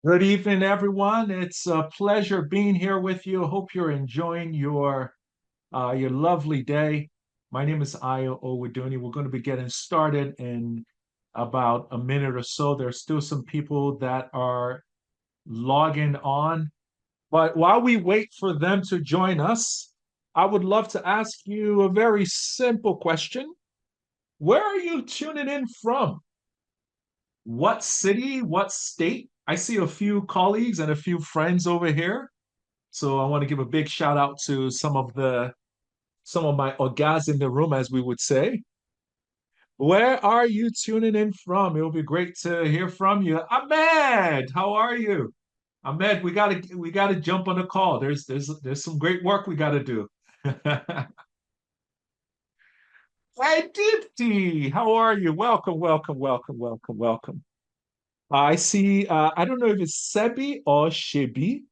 Good evening, everyone. It's a pleasure being here with you. Hope you're enjoying your lovely day. My name is Ayo Owoduni. We're going to be getting started in about a minute or so. There's still some people that are logging on, but while we wait for them to join us, I would love to ask you a very simple question. Where are you tuning in from? What city? What state? I see a few colleagues and a few friends over here. So I want to give a big shout out to some of my ogas in the room, as we would say. Where are you tuning in from? It will be great to hear from you. Ahmed, how are you? Ahmed, we gotta jump on the call. There's some great work we gotta do. Hey Deepti, how are you? Welcome, welcome, welcome, welcome, welcome. I see I don't know if it's Sebi or Shebi.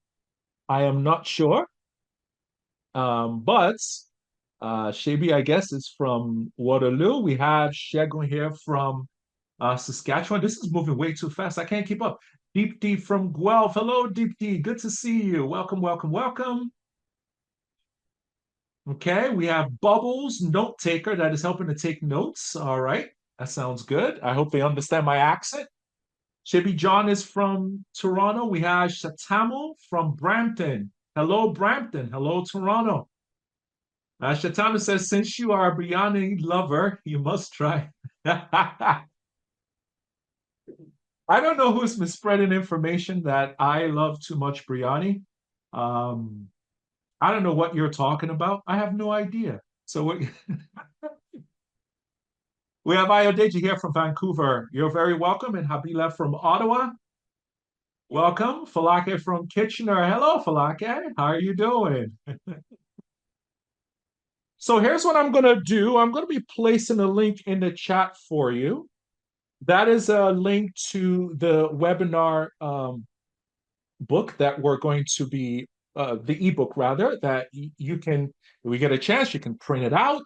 I am not sure. But Shebi, I guess, is from Waterloo. We have Shegun here from Saskatchewan. This is moving way too fast. I can't keep up. Deep D from Guelph. Hello, Deep D. Good to see you. Welcome, welcome, welcome. Okay, we have Bubbles, note taker, that is helping to take notes. All right, that sounds good. I hope they understand my accent. Chibi John is from Toronto. We have Shatamo from Brampton. Hello, Brampton. Hello, Toronto. Shatama says, since you are a biryani lover, you must try. I don't know who's spreading information that I love too much biryani. Um, I don't know what you're talking about. I have no idea. So we have Ayodeji here from Vancouver. You're very welcome. And Habila from Ottawa. Welcome. Falake from Kitchener. Hello, Falake. How are you doing? So here's what I'm going to do. I'm going to be placing a link in the chat for you. That is a link to the webinar book that we're going to be, the ebook rather, that you can, if we get a chance, you can print it out.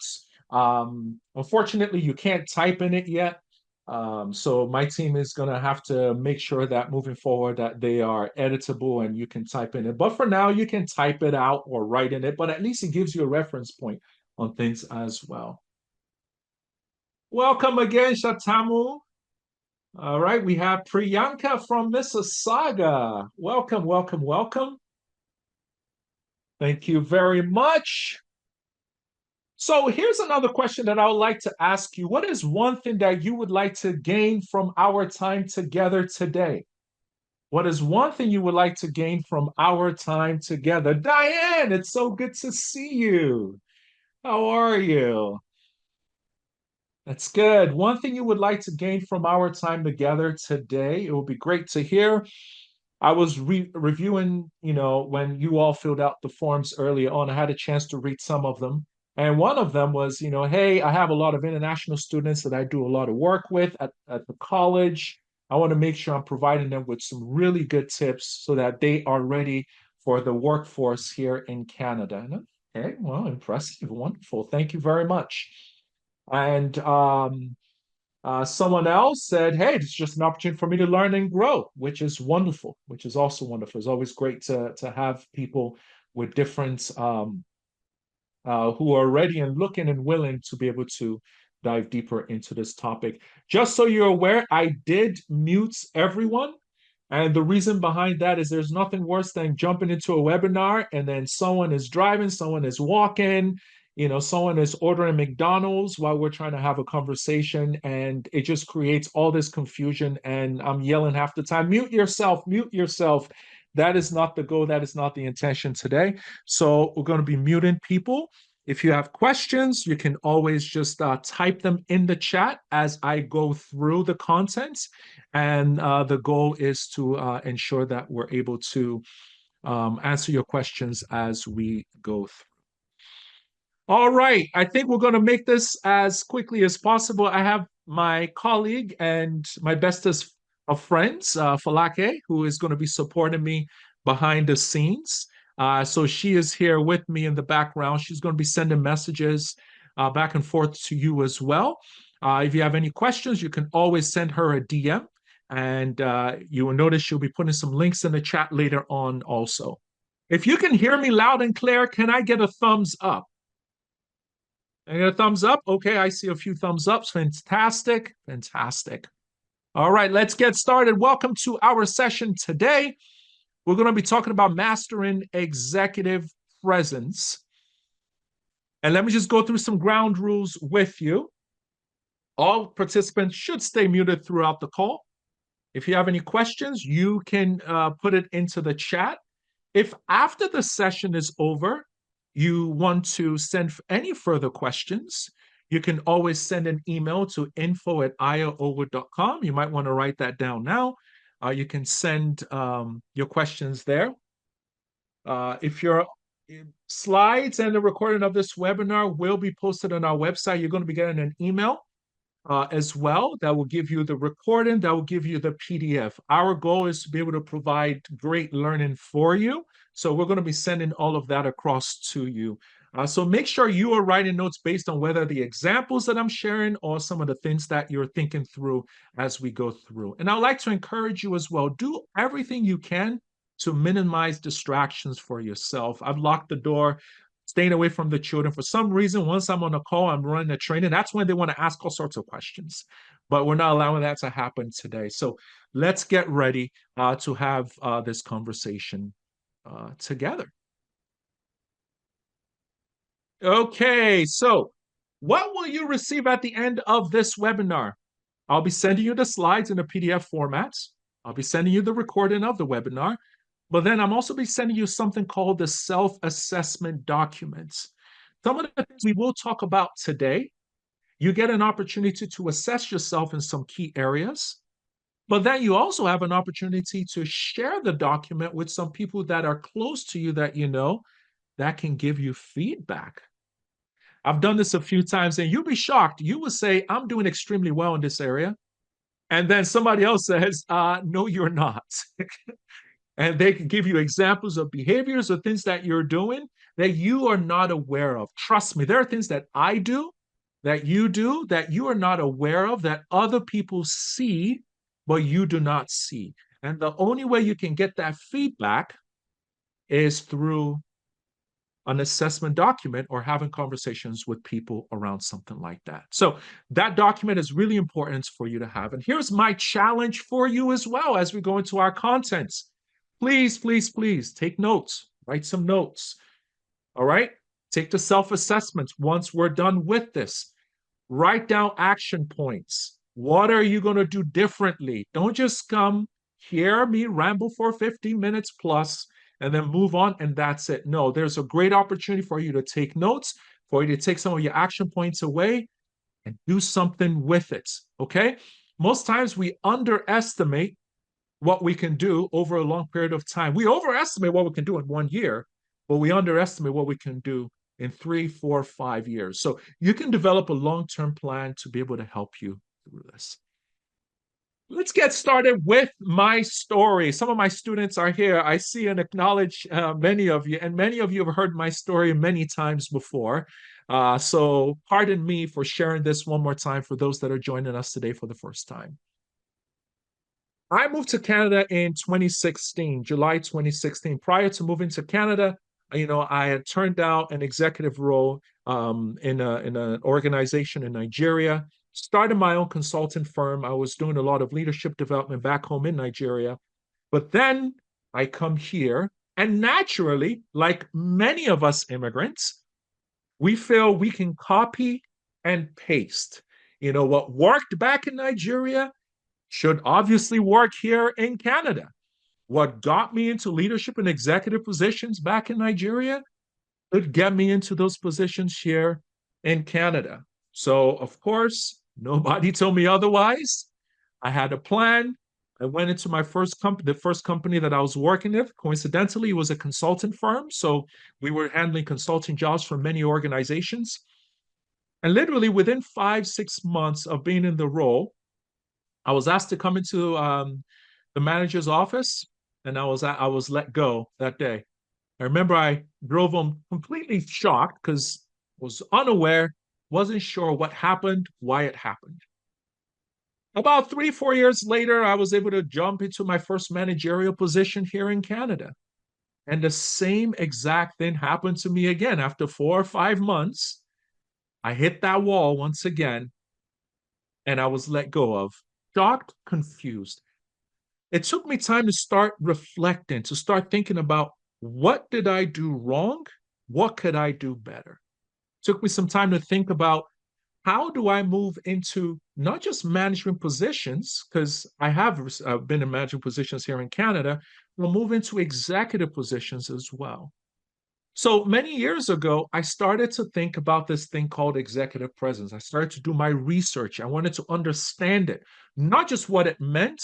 Unfortunately, you can't type in it yet. So my team is going to have to make sure that moving forward that they are editable and you can type in it. But for now, you can type it out or write in it, but at least it gives you a reference point on things as well. Welcome again, Shatamu. All right, we have Priyanka from Mississauga. Welcome, welcome, welcome. Thank you very much. So here's another question that I would like to ask you. What is one thing that you would like to gain from our time together today? What is one thing you would like to gain from our time together? Diane, it's so good to see you. How are you? That's good. One thing you would like to gain from our time together today, it would be great to hear. I was reviewing, when you all filled out the forms earlier on, I had a chance to read some of them. And one of them was, hey, I have a lot of international students that I do a lot of work with at the college. I want to make sure I'm providing them with some really good tips so that they are ready for the workforce here in Canada. Okay, well, impressive, wonderful. Thank you very much. And someone else said, hey, it's just an opportunity for me to learn and grow, which is wonderful, which is also wonderful. It's always great to have people with different who are ready and looking and willing to be able to dive deeper into this topic. Just so you're aware, I did mute everyone. And the reason behind that is there's nothing worse than jumping into a webinar and then someone is driving, someone is walking, someone is ordering McDonald's while we're trying to have a conversation, and it just creates all this confusion. And I'm yelling half the time, mute yourself, mute yourself. That is not the goal. That is not the intention today. So we're going to be muting people. If you have questions, you can always just type them in the chat as I go through the contents. And the goal is to ensure that we're able to answer your questions as we go through. All right, I think we're going to make this as quickly as possible. I have my colleague and my bestest of friends, Falake, who is going to be supporting me behind the scenes. So she is here with me in the background. She's going to be sending messages back and forth to you as well. If you have any questions, you can always send her a DM And you will notice she'll be putting some links in the chat later on also. If you can hear me loud and clear, can I get a thumbs up? I get a thumbs up. Okay, I see a few thumbs ups. Fantastic. Fantastic. All right, let's get started. Welcome to our session today. We're going to be talking about mastering executive presence. And let me just go through some ground rules with you. All participants should stay muted throughout the call. If you have any questions, you can put it into the chat. If after the session is over, you want to send any further questions, you can always send an email to info@ayaowood.com. You might want to write that down now. You can send your questions there. If your slides and the recording of this webinar will be posted on our website, you're going to be getting an email as well that will give you the recording, that will give you the PDF. Our goal is to be able to provide great learning for you. So we're going to be sending all of that across to you. So make sure you are writing notes based on whether the examples that I'm sharing or some of the things that you're thinking through as we go through. And I'd like to encourage you as well, do everything you can to minimize distractions for yourself. I've locked the door, staying away from the children. For some reason, once I'm on a call, I'm running a training, that's when they want to ask all sorts of questions. But we're not allowing that to happen today. So let's get ready to have this conversation together. Okay, so what will you receive at the end of this webinar? I'll be sending you the slides in a PDF format. I'll be sending you the recording of the webinar. But then I'm also be sending you something called the self-assessment documents. Some of the things we will talk about today, you get an opportunity to assess yourself in some key areas, but then you also have an opportunity to share the document with some people that are close to you that you know that can give you feedback. I've done this a few times and you'll be shocked. You will say, I'm doing extremely well in this area. And then somebody else says, no, you're not. And they can give you examples of behaviors or things that you're doing that you are not aware of. Trust me, there are things that I do, that you are not aware of, that other people see, but you do not see. And the only way you can get that feedback is through an assessment document or having conversations with people around something like that. So that document is really important for you to have. And here's my challenge for you as well as we go into our contents. Please, please, please take notes, write some notes. All right. Take the self-assessments once we're done with this. Write down action points. What are you going to do differently? Don't just come hear me ramble for 15 minutes plus and then move on and that's it. No, there's a great opportunity for you to take notes, for you to take some of your action points away and do something with it. Okay. Most times we underestimate what we can do over a long period of time. We overestimate what we can do in 1 year, but we underestimate what we can do in 3, 4, 5 years. So you can develop a long-term plan to be able to help you through this. Let's get started with my story. Some of my students are here. I see and acknowledge many of you, and many of you have heard my story many times before. So pardon me for sharing this one more time for those that are joining us today for the first time. I moved to Canada in 2016, July 2016. Prior to moving to Canada, I had turned out an executive role in an organization in Nigeria, started my own consulting firm. I was doing a lot of leadership development back home in Nigeria. But then I come here, and naturally, like many of us immigrants, we feel we can copy and paste. What worked back in Nigeria should obviously work here in Canada. What got me into leadership and executive positions back in Nigeria could get me into those positions here in Canada. So, of course, nobody told me otherwise. I had a plan. I went into my first company, the first company that I was working with. Coincidentally, it was a consulting firm. So we were handling consulting jobs for many organizations. And literally within 5, 6 months of being in the role, I was asked to come into the manager's office, and I was let go that day. I remember I drove home completely shocked because I was unaware, wasn't sure what happened, why it happened. About 3, 4 years later, I was able to jump into my first managerial position here in Canada. And the same exact thing happened to me again. After 4 or 5 months, I hit that wall once again and I was let go of. Shocked, confused. It took me time to start reflecting, to start thinking about what did I do wrong? What could I do better? It took me some time to think about how do I move into not just management positions, because I have been in management positions here in Canada, but move into executive positions as well. So many years ago, I started to think about this thing called executive presence. I started to do my research. I wanted to understand it, not just what it meant,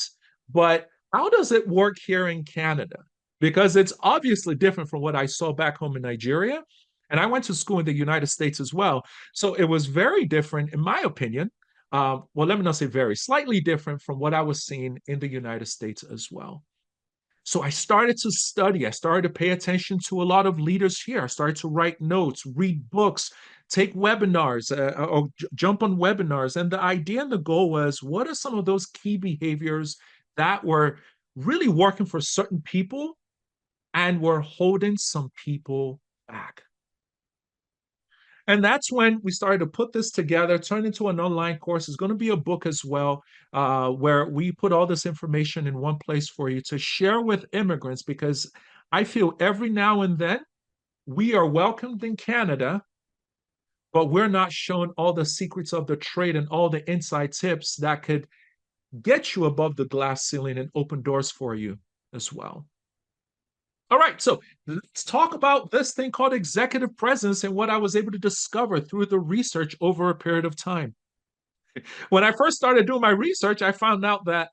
but how does it work here in Canada? Because it's obviously different from what I saw back home in Nigeria. And I went to school in the United States as well. So it was very different, in my opinion. Well, let me not say very, slightly different from what I was seeing in the United States as well. So I started to study. I started to pay attention to a lot of leaders here. I started to write notes, read books, take webinars, or jump on webinars. And the idea and the goal was, what are some of those key behaviors that were really working for certain people and were holding some people back? And that's when we started to put this together, turn into an online course. It's going to be a book as well, where we put all this information in one place for you to share with immigrants, because I feel every now and then we are welcomed in Canada, but we're not shown all the secrets of the trade and all the inside tips that could get you above the glass ceiling and open doors for you as well. All right, so let's talk about this thing called executive presence and what I was able to discover through the research over a period of time. When I first started doing my research, I found out that,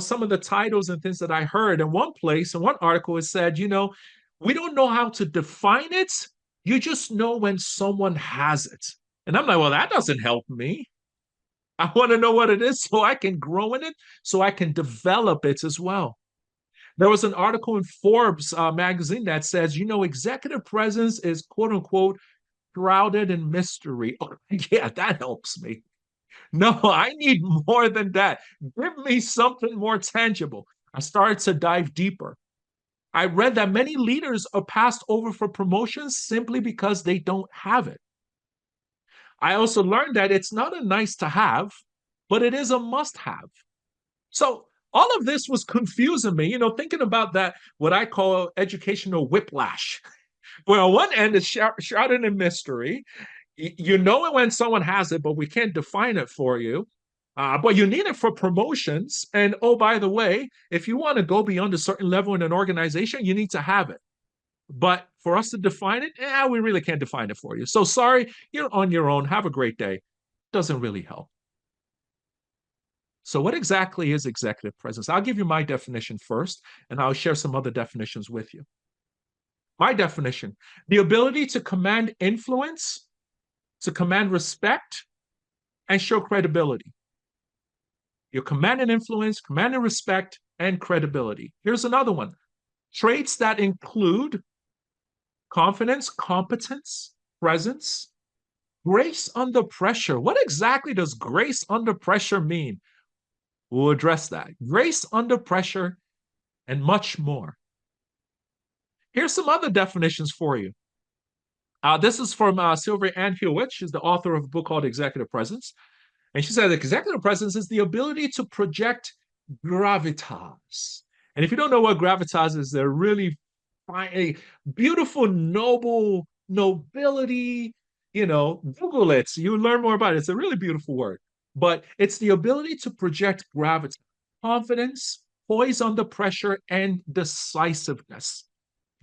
some of the titles and things that I heard in one place, in one article, it said, we don't know how to define it. You just know when someone has it. And I'm like, well, that doesn't help me. I want to know what it is so I can grow in it, so I can develop it as well. There was an article in Forbes magazine that says, executive presence is quote unquote shrouded in mystery. Oh, yeah, that helps me. No, I need more than that. Give me something more tangible. I started to dive deeper. I read that many leaders are passed over for promotions simply because they don't have it. I also learned that it's not a nice to have, but it is a must have. So all of this was confusing me, thinking about that, what I call educational whiplash. Where on one end is shrouded in mystery. You know it when someone has it, but we can't define it for you. But you need it for promotions. And oh, by the way, if you want to go beyond a certain level in an organization, you need to have it. But for us to define it, we really can't define it for you. So sorry, you're on your own. Have a great day. Doesn't really help. So, what exactly is executive presence? I'll give you my definition first, and I'll share some other definitions with you. My definition: the ability to command influence, to command respect, and show credibility. You command and influence, command and respect, and credibility. Here's another one: traits that include confidence, competence, presence, grace under pressure. What exactly does grace under pressure mean? We'll address that. Grace under pressure and much more. Here's some other definitions for you. This is from Sylvia Ann Hewitt. She's the author of a book called Executive Presence. And she said executive presence is the ability to project gravitas. And if you don't know what gravitas is, they're really fine, beautiful, noble, nobility. Google it. You learn more about it. It's a really beautiful word. But it's the ability to project gravity, confidence, poise under pressure, and decisiveness.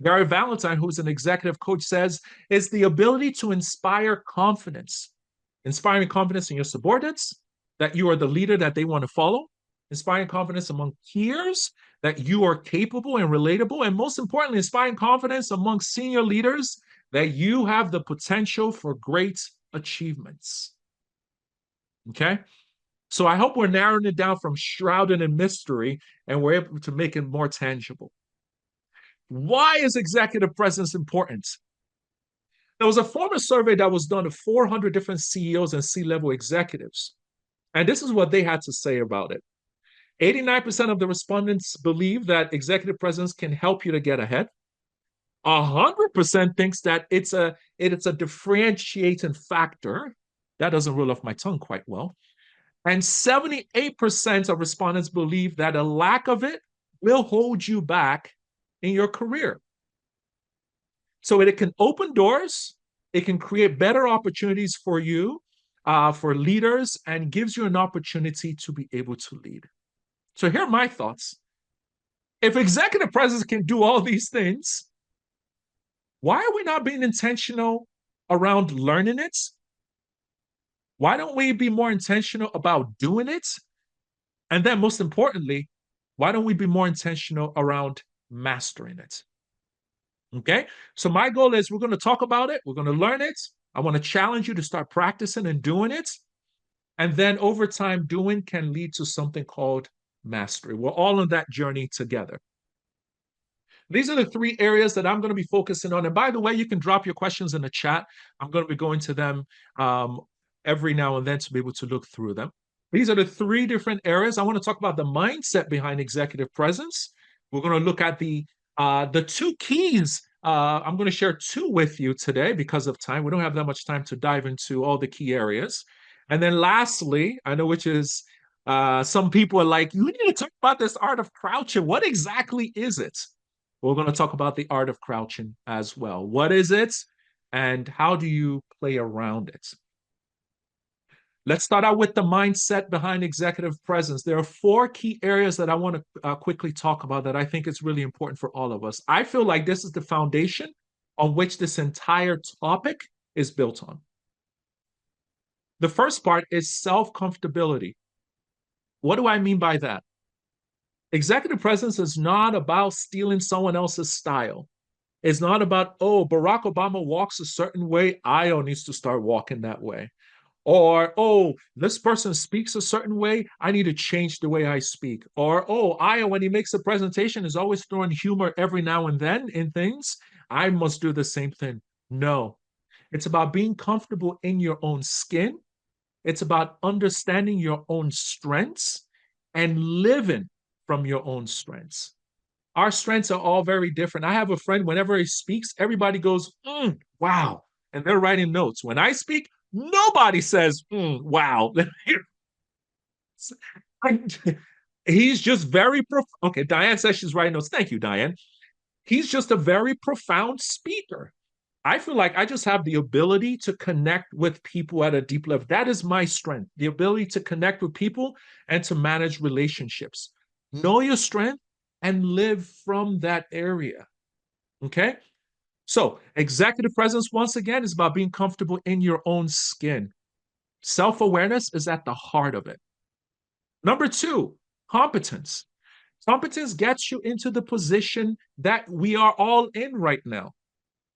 Gary Valentine, who's an executive coach, says is the ability to inspire confidence, inspiring confidence in your subordinates, that you are the leader that they want to follow, inspiring confidence among peers, that you are capable and relatable, and most importantly, inspiring confidence among senior leaders that you have the potential for great achievements. Okay? So I hope we're narrowing it down from shrouded in mystery and we're able to make it more tangible. Why is executive presence important? There was a former survey that was done of 400 different CEOs and C-level executives. And this is what they had to say about it. 89% of the respondents believe that executive presence can help you to get ahead. 100% thinks that it's a differentiating factor. That doesn't roll off my tongue quite well. And 78% of respondents believe that a lack of it will hold you back in your career. So it can open doors, it can create better opportunities for you, for leaders, and gives you an opportunity to be able to lead. So here are my thoughts. If executive presence can do all these things, why are we not being intentional around learning it? Why don't we be more intentional about doing it? And then, most importantly, why don't we be more intentional around mastering it? Okay. So, my goal is we're going to talk about it, we're going to learn it. I want to challenge you to start practicing and doing it. And then, over time, doing can lead to something called mastery. We're all on that journey together. These are the three areas that I'm going to be focusing on. And by the way, you can drop your questions in the chat. I'm going to be going to them every now and then to be able to look through them. These are the three different areas. I want to talk about the mindset behind executive presence. We're going to look at the two keys. I'm going to share two with you today because of time. We don't have that much time to dive into all the key areas. And then lastly, I know which is some people are like, you need to talk about this art of crouching. What exactly is it? We're going to talk about the art of crouching as well. What is it and how do you play around it? Let's start out with the mindset behind executive presence. There are four key areas that I want to quickly talk about that I think is really important for all of us. I feel like this is the foundation on which this entire topic is built on. The first part is self-comfortability. What do I mean by that? Executive presence is not about stealing someone else's style. It's not about, oh, Barack Obama walks a certain way, Io needs to start walking that way. Or, oh, this person speaks a certain way, I need to change the way I speak. Or, oh, Io, when he makes a presentation, is always throwing humor every now and then in things, I must do the same thing. No, it's about being comfortable in your own skin. It's about understanding your own strengths and living from your own strengths. Our strengths are all very different. I have a friend, whenever he speaks, everybody goes, wow. And they're writing notes. When I speak, nobody says, wow. He's just very, okay, Diane says she's writing notes. Thank you, Diane. He's just a very profound speaker. I feel like I just have the ability to connect with people at a deep level. That is my strength, the ability to connect with people and to manage relationships. Know your strength and live from that area. Okay? So, executive presence, once again, is about being comfortable in your own skin. Self-awareness is at the heart of it. Number two, competence. Competence gets you into the position that we are all in right now.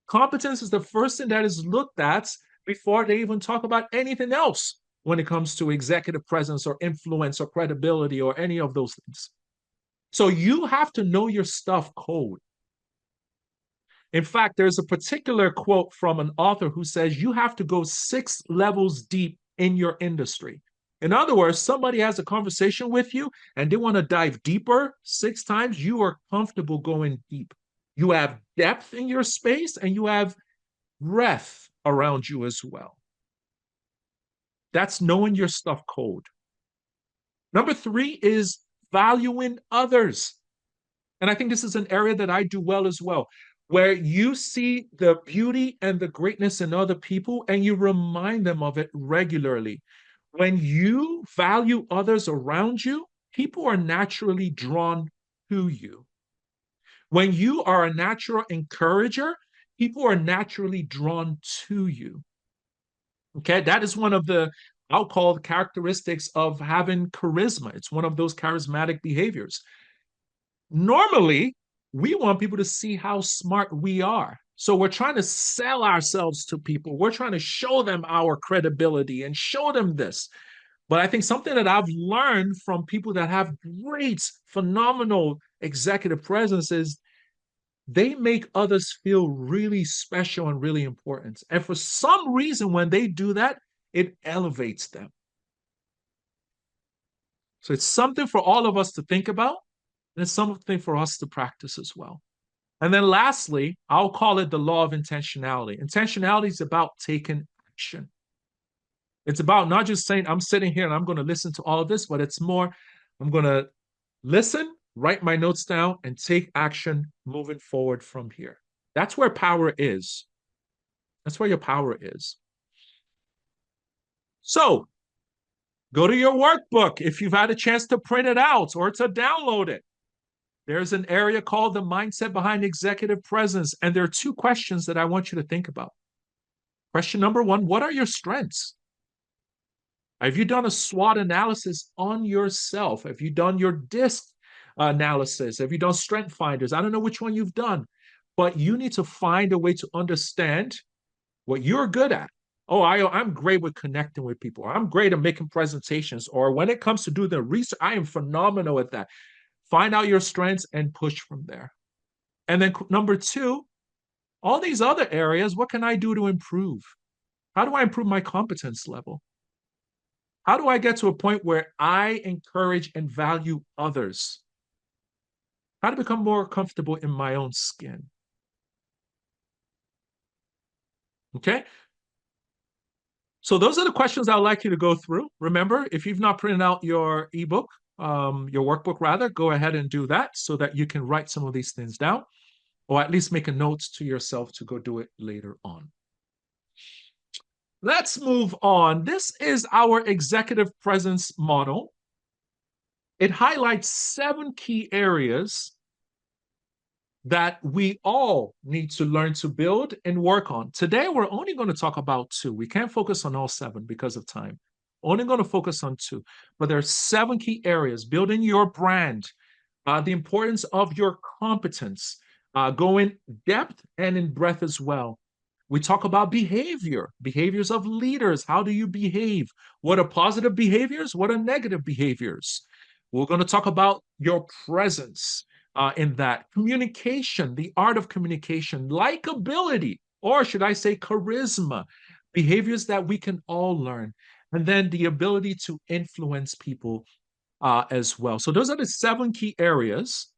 Competence is the first thing that is looked at before they even talk about anything else when it comes to executive presence or influence or credibility or any of those things. So you have to know your stuff cold. In fact, there's a particular quote from an author who says you have to go 6 levels deep in your industry. In other words, somebody has a conversation with you and they want to dive deeper 6 times, you are comfortable going deep. You have depth in your space and you have breadth around you as well. That's knowing your stuff cold. Number 3 is valuing others. And I think this is an area that I do well as well, where you see the beauty and the greatness in other people and you remind them of it regularly. When you value others around you, people are naturally drawn to you. When you are a natural encourager, people are naturally drawn to you. Okay, that is one of the, I'll call the characteristics of having charisma. It's one of those charismatic behaviors. Normally, we want people to see how smart we are. So we're trying to sell ourselves to people. We're trying to show them our credibility and show them this. But I think something that I've learned from people that have great, phenomenal executive presence is they make others feel really special and really important. And for some reason, when they do that, it elevates them. So it's something for all of us to think about, and it's something for us to practice as well. And then lastly, I'll call it the law of intentionality. Intentionality is about taking action. It's about not just saying, I'm sitting here and I'm going to listen to all of this, but it's more, I'm going to listen, write my notes down, and take action moving forward from here. That's where power is. That's where your power is. So go to your workbook if you've had a chance to print it out or to download it. There's an area called the mindset behind executive presence. And there are two questions that I want you to think about. Question number one, what are your strengths? Have you done a SWOT analysis on yourself? Have you done your DISC analysis? Have you done strength finders? I don't know which one you've done, but you need to find a way to understand what you're good at. Oh, I'm great with connecting with people. I'm great at making presentations. Or when it comes to do the research, I am phenomenal at that. Find out your strengths and push from there. And then number two, all these other areas, what can I do to improve? How do I improve my competence level? How do I get to a point where I encourage and value others? How to become more comfortable in my own skin? Okay. So those are the questions I'd like you to go through. Remember, if you've not printed out your ebook, your workbook rather, go ahead and do that so that you can write some of these things down, or at least make a note to yourself to go do it later on. Let's move on. This is our executive presence model. It highlights 7 key areas that we all need to learn to build and work on. Today, we're only going to talk about 2. We can't focus on all 7 because of time. Only going to focus on 2. But there are 7 key areas: building your brand, the importance of your competence, go in depth and in breadth as well. We talk about behaviors of leaders. How do you behave? What are positive behaviors? What are negative behaviors? We're going to talk about your presence in that. Communication, the art of communication, likability, or should I say charisma, behaviors that we can all learn. And then the ability to influence people as well. So those are the 7 key areas.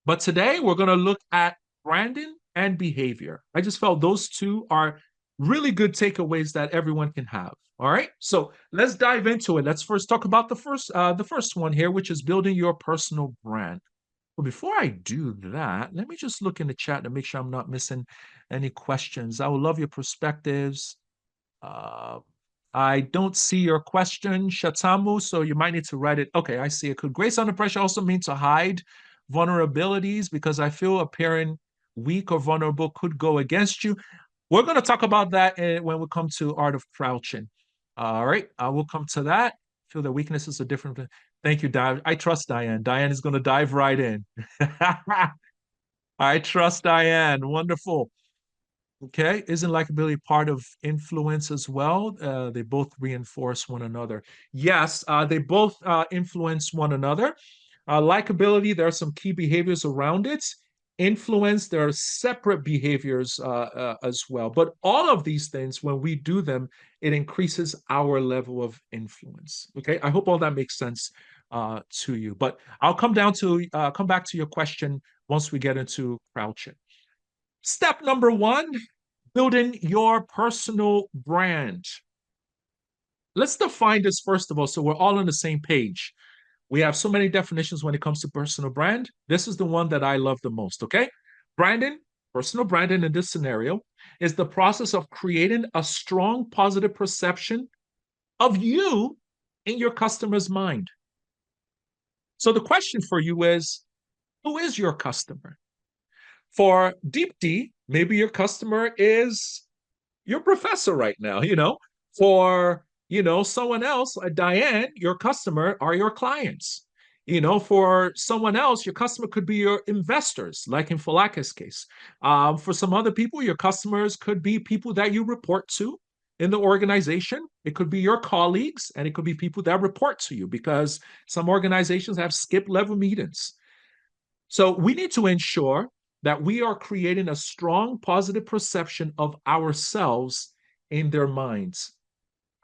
But today we're going to look at branding and behavior. I just felt those 2 are really good takeaways that everyone can have. All right, so let's dive into it. Let's first talk about the first one here, which is building your personal brand. Well, before I do that, let me just look in the chat to make sure I'm not missing any questions. I would love your perspectives. I don't see your question, Shatamu, so you might need to write it. Okay, I see it. Could grace under pressure also mean to hide vulnerabilities? Because I feel appearing weak or vulnerable could go against you. We're going to talk about that when we come to art of crouching. All right, I will come to that. I feel that weaknesses are different. Thank you, Diane. I trust Diane. Diane is going to dive right in. I trust Diane. Wonderful. Okay, isn't likability part of influence as well? They both reinforce one another. Yes, they both influence one another. Likability, there are some key behaviors around it. Influence, there are separate behaviors as well. But all of these things, when we do them, it increases our level of influence. Okay, I hope all that makes sense to you. But I'll come back to your question once we get into crouching. Step number 1, building your personal brand. Let's define this first of all, so we're all on the same page. We have so many definitions when it comes to personal brand. This is the one that I love the most, okay? Branding, personal branding in this scenario, is the process of creating a strong positive perception of you in your customer's mind. So the question for you is, who is your customer? For Deep D, maybe your customer is your professor right now, For, someone else, Diane, your customer are your clients. For someone else, your customer could be your investors, like in Falaka's case. For some other people, your customers could be people that you report to in the organization. It could be your colleagues, and it could be people that report to you, because some organizations have skip level meetings. So we need to ensure that we are creating a strong positive perception of ourselves in their minds.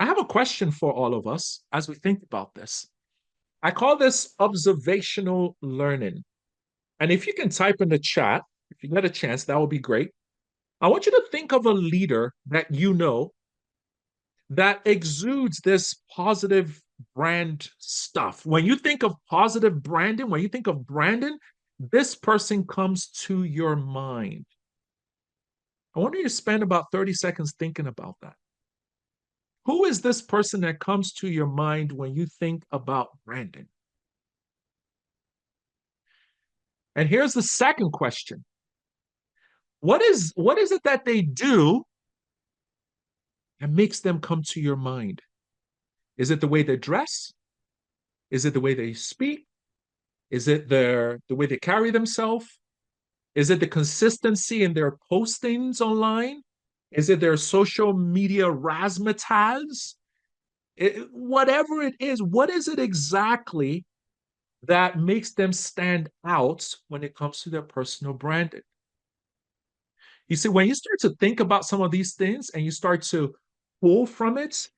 I have a question for all of us as we think about this. I call this observational learning. And if you can type in the chat, if you get a chance, that would be great. I want you to think of a leader that you know that exudes this positive brand stuff. When you think of positive branding, when you think of Brandon, this person comes to your mind. I want you to spend about 30 seconds thinking about that. Who is this person that comes to your mind when you think about Brandon? And here's the second question. What is it that they do that makes them come to your mind? Is it the way they dress? Is it the way they speak? Is it the way they carry themselves? Is it the consistency in their postings online? Is it their social media razzmatazz? Whatever it is, what is it exactly that makes them stand out when it comes to their personal branding? You see, when you start to think about some of these things and you start to pull from it,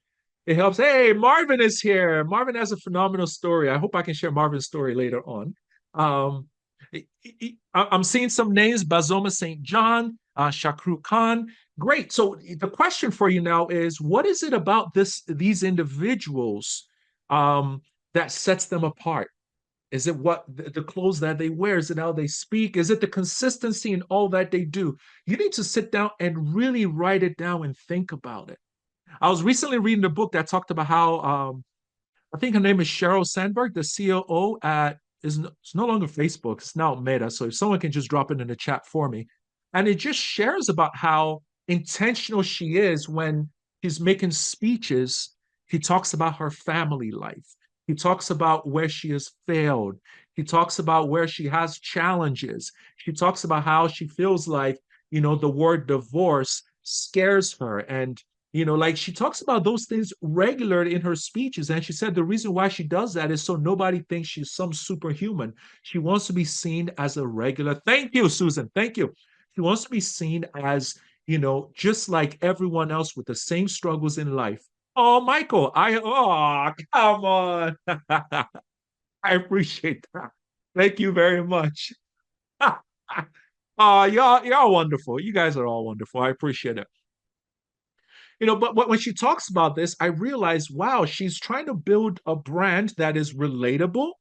it helps. Hey, Marvin is here. Marvin has a phenomenal story. I hope I can share Marvin's story later on. Um, I'm seeing some names: Bazoma St. John, Shakru Khan. Great. So the question for you now is: what is it about these individuals that sets them apart? Is it what the clothes that they wear? Is it how they speak? Is it the consistency in all that they do? You need to sit down and really write it down and think about it. I was recently reading a book that talked about how I think her name is Sheryl Sandberg, the COO at it's no longer Facebook, it's now Meta. So if someone can just drop it in the chat for me, and it just shares about how intentional she is when she's making speeches. He talks about her family life. He talks about where she has failed. He talks about where she has challenges. She talks about how she feels like, the word divorce scares her. And like she talks about those things regularly in her speeches. And she said the reason why she does that is so nobody thinks she's some superhuman. She wants to be seen as a regular. Thank you, Susan. Thank you. She wants to be seen as, just like everyone else with the same struggles in life. Oh, Michael, come on. I appreciate that. Thank you very much. Y'all wonderful. You guys are all wonderful. I appreciate it. But when she talks about this, I realize, wow, she's trying to build a brand that is relatable.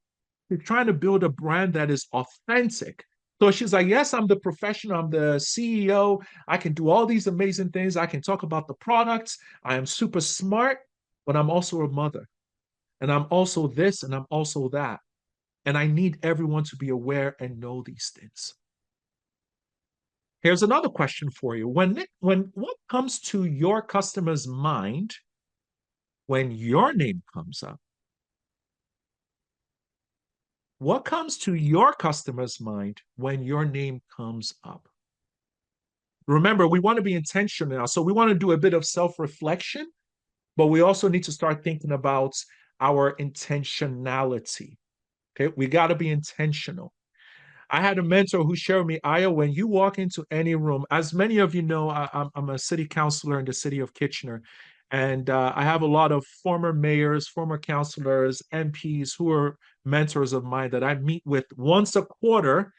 She's trying to build a brand that is authentic. So she's like, yes, I'm the professional, I'm the CEO. I can do all these amazing things. I can talk about the products. I am super smart, but I'm also a mother. And I'm also this and I'm also that. And I need everyone to be aware and know these things. Here's another question for you. When what comes to your customer's mind when your name comes up? What comes to your customer's mind when your name comes up? Remember, we want to be intentional. So we want to do a bit of self-reflection, but we also need to start thinking about our intentionality. Okay, we got to be intentional. I had a mentor who shared me, Aya, when you walk into any room, as many of you know, I'm a city councilor in the city of Kitchener, and I have a lot of former mayors, former councilors, MPs who are mentors of mine that I meet with once a quarter.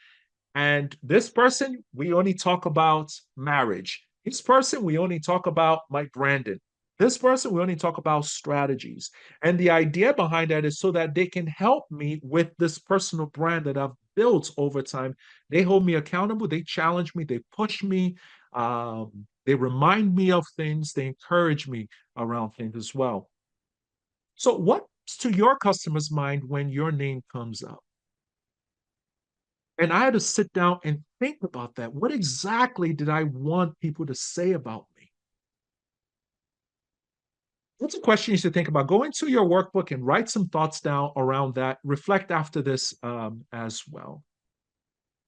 And this person, we only talk about marriage. This person, we only talk about Mike Brandon. This person, we only talk about strategies. And the idea behind that is so that they can help me with this personal brand that I've built over time. They hold me accountable, they challenge me, they push me, they remind me of things, they encourage me around things as well. So, what's to your customer's mind when your name comes up? And I had to sit down and think about that. What exactly did I want people to say about me? That's a question you should think about. Go into your workbook and write some thoughts down around that. Reflect after this as well.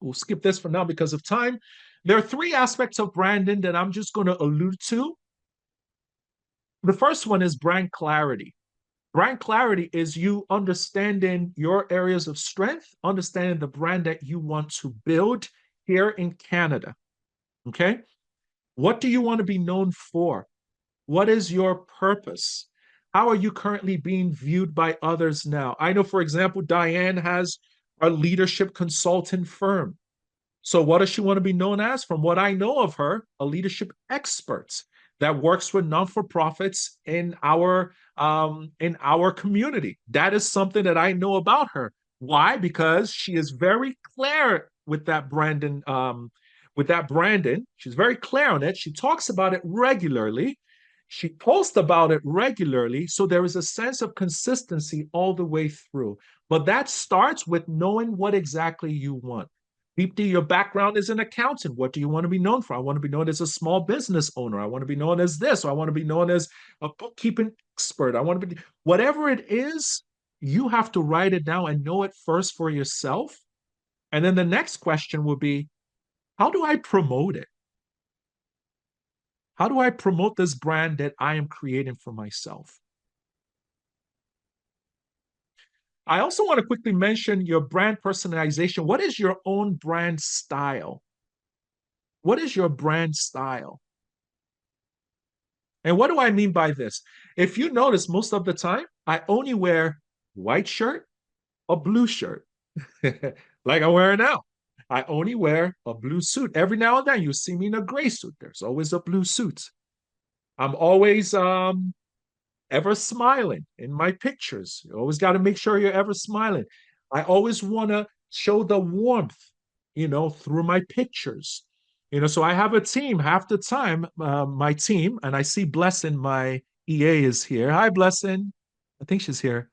We'll skip this for now because of time. There are three aspects of branding that I'm just going to allude to. The first one is brand clarity. Brand clarity is you understanding your areas of strength, understanding the brand that you want to build here in Canada. Okay. What do you want to be known for? What is your purpose? How are you currently being viewed by others now? I know, for example, Diane has a leadership consultant firm. So, what does she want to be known as? From what I know of her, a leadership expert that works with non-for-profits in our community. That is something that I know about her. Why? Because she is very clear with that Brandon. With that Brandon, she's very clear on it. She talks about it regularly. She posts about it regularly. So there is a sense of consistency all the way through. But that starts with knowing what exactly you want. Deepti, your background is an accountant. What do you want to be known for? I want to be known as a small business owner. I want to be known as this, or I want to be known as a bookkeeping expert. I want to be whatever it is, you have to write it down and know it first for yourself. And then the next question will be, how do I promote it? How do I promote this brand that I am creating for myself? I also want to quickly mention your brand personalization. What is your own brand style? What is your brand style? And what do I mean by this? If you notice, most of the time, I only wear white shirt or blue shirt, like I'm wearing now. I only wear a blue suit. Every now and then, you see me in a gray suit. There's always a blue suit. I'm always ever smiling in my pictures. You always got to make sure you're ever smiling. I always want to show the warmth, through my pictures. So I have a team half the time, my team, and I see Blessing, my EA, is here. Hi, Blessing. I think she's here.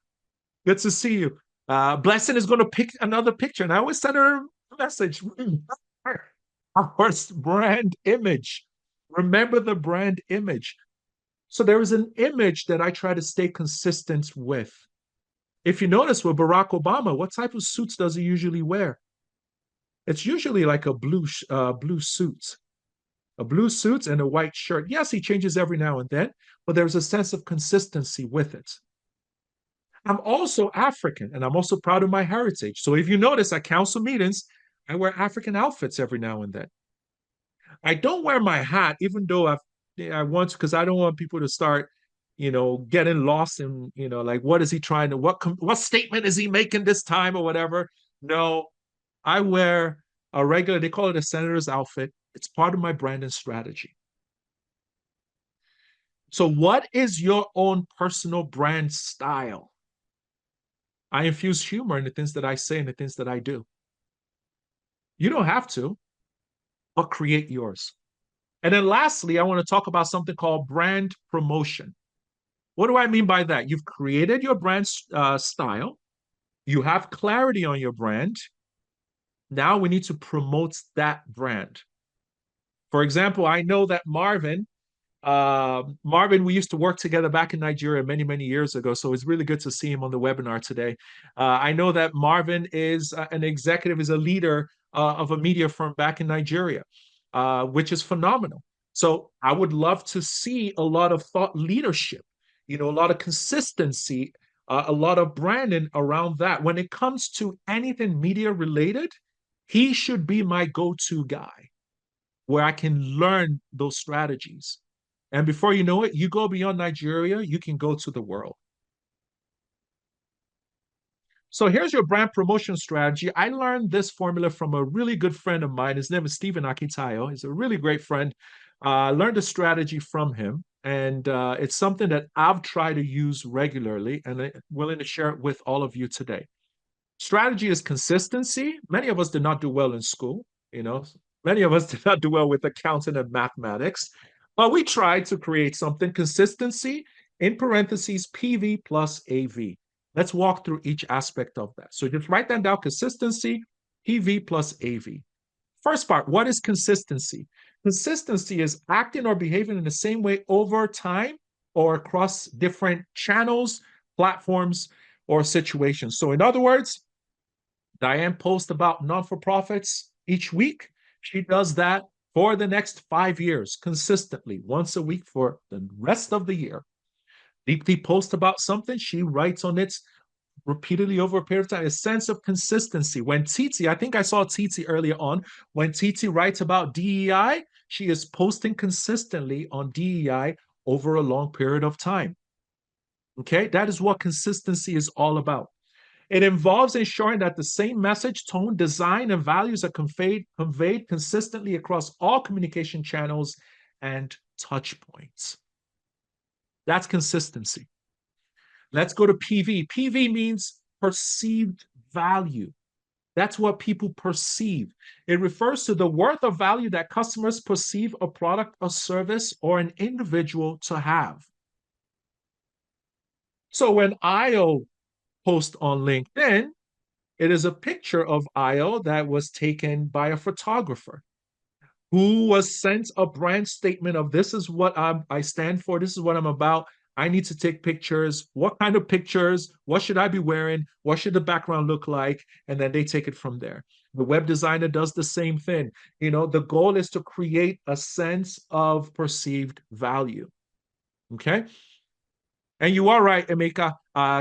Good to see you. Blessing is going to pick another picture, and I always send her a message. Our brand image. Remember the brand image. So there is an image that I try to stay consistent with. If you notice with Barack Obama, what type of suits does he usually wear? It's usually like a blue suit, a blue suit and a white shirt. Yes, he changes every now and then, but there's a sense of consistency with it. I'm also African, and I'm also proud of my heritage. So if you notice at council meetings, I wear African outfits every now and then. I don't wear my hat, even though I want to, because I don't want people to start, getting lost in, like what is he trying to, what statement is he making this time or whatever. No, I wear a regular, they call it a senator's outfit. It's part of my brand and strategy. So, what is your own personal brand style? I infuse humor in the things that I say and the things that I do. You don't have to, but create yours. And then lastly, I want to talk about something called brand promotion. What do I mean by that? You've created your brand style, you have clarity on your brand. Now we need to promote that brand. For example, I know that Marvin, we used to work together back in Nigeria many, many years ago. So it's really good to see him on the webinar today. I know that Marvin is an executive, is a leader of a media firm back in Nigeria, which is phenomenal. So I would love to see a lot of thought leadership, a lot of consistency, a lot of branding around that. When it comes to anything media related, he should be my go-to guy where I can learn those strategies. And before you know it, you go beyond Nigeria, you can go to the world. So here's your brand promotion strategy. I learned this formula from a really good friend of mine. His name is Stephen Akitayo. He's a really great friend. I learned the strategy from him. And it's something that I've tried to use regularly, and I'm willing to share it with all of you today. Strategy is consistency. Many of us did not do well in school. Many of us did not do well with accounting and mathematics. But we tried to create something. Consistency, in parentheses, PV plus AV. Let's walk through each aspect of that. So just write that down: consistency, PV plus AV. First part, what is consistency? Consistency is acting or behaving in the same way over time or across different channels, platforms, or situations. So in other words, Diane posts about non-for-profits each week. She does that for the next 5 years, consistently, once a week for the rest of the year. Deepti posts about something, she writes on it repeatedly over a period of time, a sense of consistency. When Titi, I think I saw Titi earlier on, when Titi writes about DEI, she is posting consistently on DEI over a long period of time. Okay, that is what consistency is all about. It involves ensuring that the same message, tone, design, and values are conveyed consistently across all communication channels and touch points. That's consistency. Let's go to PV. PV means perceived value. That's what people perceive. It refers to the worth or value that customers perceive a product, a service, or an individual to have. So when Io posts on LinkedIn, it is a picture of Io that was taken by a photographer who was sent a brand statement of this is what I stand for, this is what I'm about. I need to take pictures. What kind of pictures? What should I be wearing? What should the background look like? And then they take it from there. The web designer does the same thing. You know, the goal is to create a sense of perceived value. Okay. And you are right, Emeka.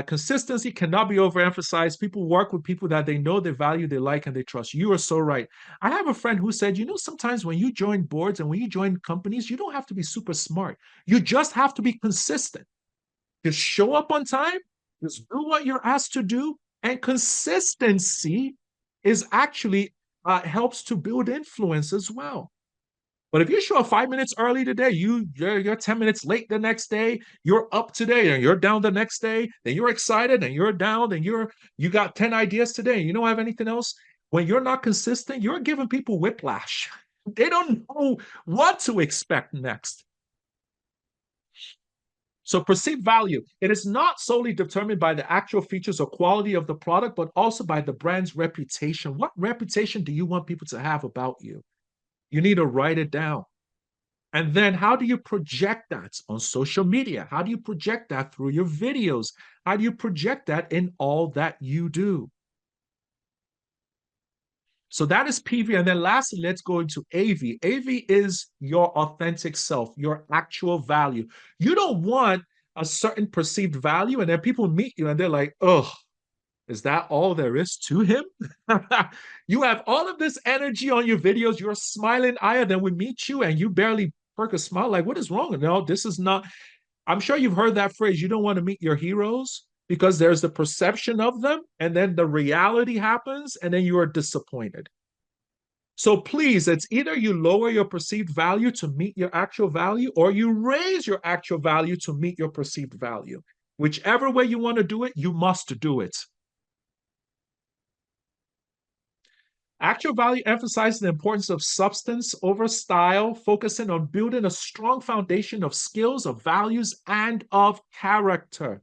Consistency cannot be overemphasized. People work with people that they know, they value, they like, and they trust. You are so right. I have a friend who said, you know, sometimes when you join boards and when you join companies, you don't have to be super smart. You just have to be consistent. Just show up on time, just do what you're asked to do. And consistency is actually helps to build influence as well. But if you show up 5 minutes early today, you're 10 minutes late the next day, you're up today and you're down the next day, then you're excited and you're down and you got 10 ideas today. You don't have anything else. When you're not consistent, you're giving people whiplash. They don't know what to expect next. So perceived value, it is not solely determined by the actual features or quality of the product, but also by the brand's reputation. What reputation do you want people to have about you? You need to write it down. And then how do you project that on social media? How do you project that through your videos? How do you project that in all that you do? So that is PV. And then lastly, let's go into AV. AV is your authentic self, your actual value. You don't want a certain perceived value, and then people meet you and they're like, oh, is that all there is to him? You have all of this energy on your videos. You're smiling eye, then we meet you and you barely perk a smile. Like, what is wrong? No, this is not. I'm sure you've heard that phrase. You don't want to meet your heroes because there's the perception of them, and then the reality happens, and then you are disappointed. So please, it's either you lower your perceived value to meet your actual value, or you raise your actual value to meet your perceived value. Whichever way you want to do it, you must do it. Actual value emphasizes the importance of substance over style, focusing on building a strong foundation of skills, of values, and of character.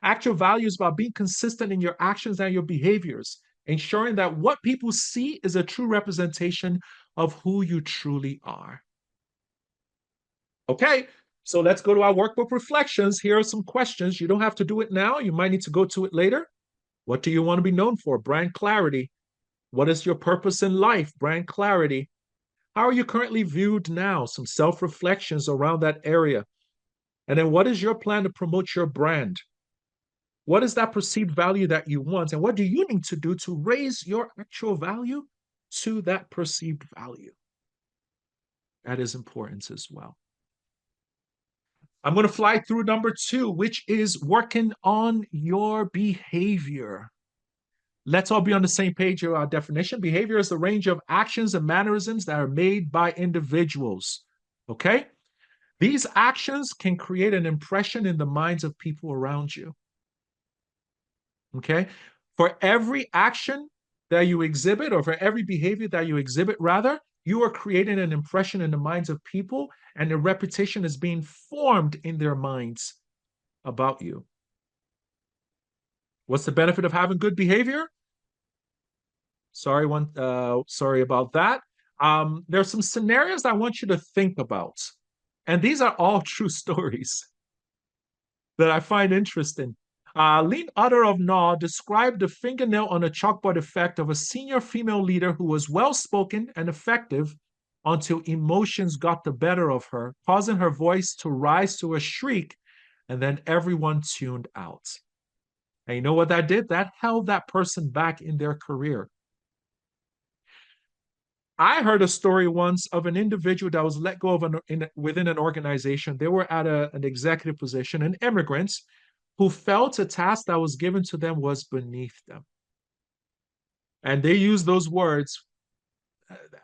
Actual value is about being consistent in your actions and your behaviors, ensuring that what people see is a true representation of who you truly are. Okay, so let's go to our workbook reflections. Here are some questions. You don't have to do it now. You might need to go to it later. What do you want to be known for? Brand clarity. What is your purpose in life? Brand clarity. How are you currently viewed now? Some self-reflections around that area. And then what is your plan to promote your brand? What is that perceived value that you want? And what do you need to do to raise your actual value to that perceived value? That is important as well. I'm going to fly through number 2, which is working on your behavior. Let's all be on the same page of our definition. Behavior is the range of actions and mannerisms that are made by individuals. Okay? These actions can create an impression in the minds of people around you. Okay? For every action that you exhibit, or for every behavior that you exhibit, rather, you are creating an impression in the minds of people, and a reputation is being formed in their minds about you. What's the benefit of having good behavior? Sorry about that. There's some scenarios I want you to think about. And these are all true stories that I find interesting. Lynn Utter of Naw described the fingernail on a chalkboard effect of a senior female leader who was well-spoken and effective until emotions got the better of her, causing her voice to rise to a shriek, and then everyone tuned out. And you know what that did? That held that person back in their career. I heard a story once of an individual that was let go of within an organization. They were at an executive position, an immigrant who felt a task that was given to them was beneath them. And they use those words.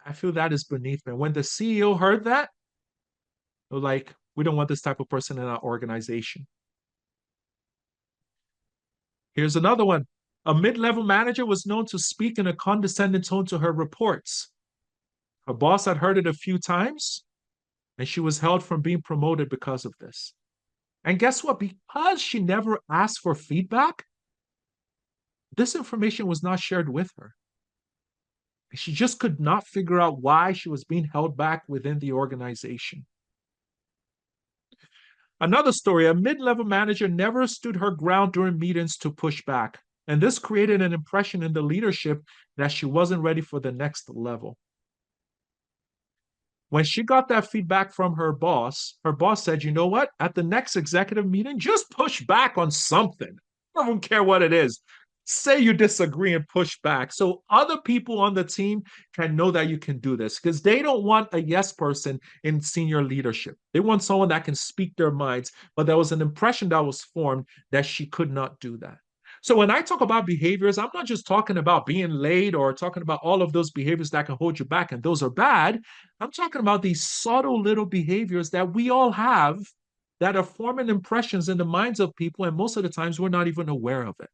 I feel that is beneath me. When the CEO heard that, they're like, we don't want this type of person in our organization. Here's another one. A mid-level manager was known to speak in a condescending tone to her reports. Her boss had heard it a few times, and she was held from being promoted because of this. And guess what? Because she never asked for feedback, this information was not shared with her. She just could not figure out why she was being held back within the organization. Another story, a mid-level manager never stood her ground during meetings to push back. And this created an impression in the leadership that she wasn't ready for the next level. When she got that feedback from her boss said, you know what? At the next executive meeting, just push back on something. I don't care what it is. Say you disagree and push back so other people on the team can know that you can do this, because they don't want a yes person in senior leadership. They want someone that can speak their minds. But there was an impression that was formed that she could not do that. So when I talk about behaviors, I'm not just talking about being late or talking about all of those behaviors that can hold you back, and those are bad. I'm talking about these subtle little behaviors that we all have that are forming impressions in the minds of people, and most of the times we're not even aware of it.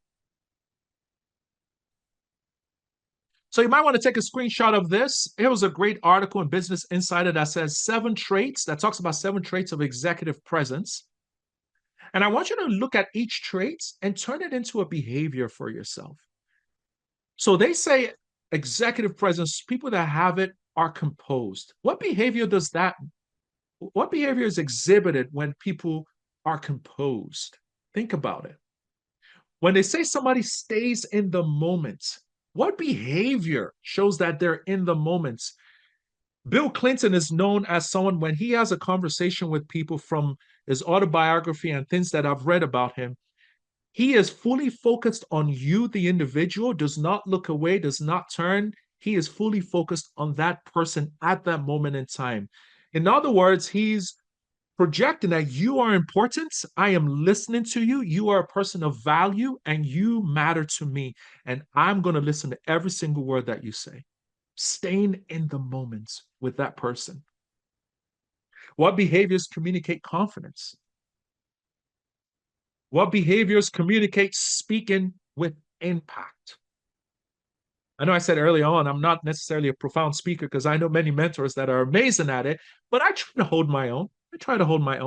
So you might want to take a screenshot of this. It was a great article in Business Insider that says 7 traits, that talks about 7 traits of executive presence. And I want you to look at each trait and turn it into a behavior for yourself. So they say executive presence, people that have it are composed. What behavior is exhibited when people are composed? Think about it. When they say somebody stays in the moment, what behavior shows that they're in the moment? Bill Clinton is known as someone, when he has a conversation with people, from his autobiography and things that I've read about him, he is fully focused on you, the individual, does not look away, does not turn. He is fully focused on that person at that moment in time. In other words, he's projecting that you are important. I am listening to you. You are a person of value and you matter to me. And I'm going to listen to every single word that you say. Staying in the moment with that person. What behaviors communicate confidence? What behaviors communicate speaking with impact? I know I said early on, I'm not necessarily a profound speaker because I know many mentors that are amazing at it, but I try to hold my own.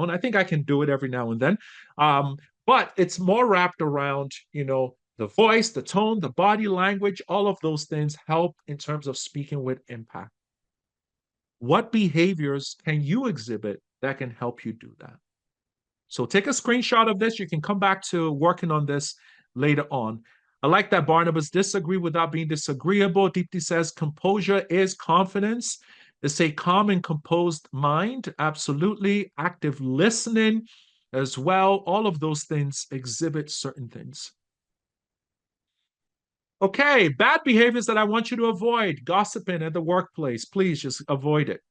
I think I can do it every now and then. But it's more wrapped around, the voice, the tone, the body language, all of those things help in terms of speaking with impact. What behaviors can you exhibit that can help you do that? So take a screenshot of this. You can come back to working on this later on. I like that Barnabas, disagree without being disagreeable. Deepti says composure is confidence. They say calm and composed mind. Absolutely. Active listening as well. All of those things exhibit certain things. Okay, bad behaviors that I want you to avoid. Gossiping at the workplace. Please just avoid it.